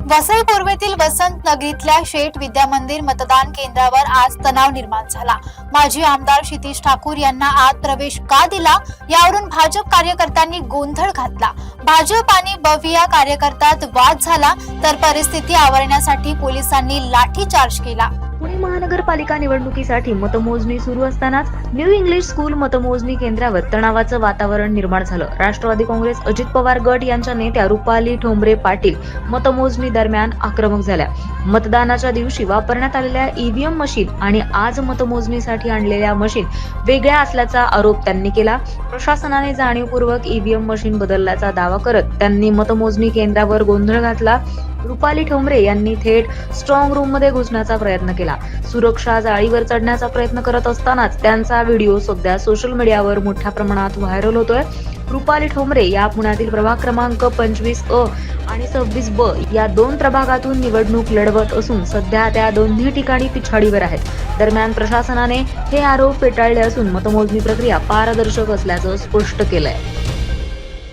वसई पूर्वेतील वसंत नगरीतल्या शेठ विद्या मंदिर मतदान केंद्रावर आज तणाव निर्माण झाला। माजी आमदार क्षितिज ठाकूर यांना आत प्रवेश का दिला यावरून भाजप कार्यकर्त्यांनी गोंधळ घातला। भाजप आणि बविया कार्यकर्त्यात वाद झाला तर परिस्थिती आवरण्यासाठी पोलिसांनी लाठीचार्ज केला। पुणे महानगरपालिका निवडणुकीसाठी मतमोजणी सुरू असतानाच न्यू इंग्लिश स्कूल मतमोजणी केंद्रावर तणावाचं वातावरण निर्माण झालं। राष्ट्रवादी काँग्रेस अजित पवार गट यांच्या नेत्या रुपाली ठोंबरे पाटील मतमोजणी दरम्यान आक्रमक झाल्या। मतदानाच्या दिवशी वापरण्यात आलेल्या ईव्हीएम मशीन आणि आज मतमोजणीसाठी आणलेल्या मशीन वेगळ्या असल्याचा आरोप त्यांनी केला। प्रशासनाने जाणीवपूर्वक ईव्हीएम मशीन बदलल्याचा दावा करत त्यांनी मतमोजणी केंद्रावर गोंधळ घातला। रुपाली ठोंबरे यांनी थेट स्ट्रॉंग रूम मध्ये घुसण्याचा प्रयत्न केला। सुरक्षा जाळीवर चढण्याचा प्रयत्न करत असतानाच त्यांचा व्हिडिओ सध्या सोशल मीडियावर मोठ्या प्रमाणात व्हायरल होतोय। रुपाली ठोंबरे या पुण्यातील प्रभाग क्रमांक 25A आणि 26B या दोन प्रभागातून निवडणूक लढवत असून सध्या त्या दोन्ही ठिकाणी पिछाडीवर आहेत। दरम्यान प्रशासनाने हे आरोप फेटाळले असून मतमोजणी प्रक्रिया पारदर्शक असल्याचं स्पष्ट केलंय।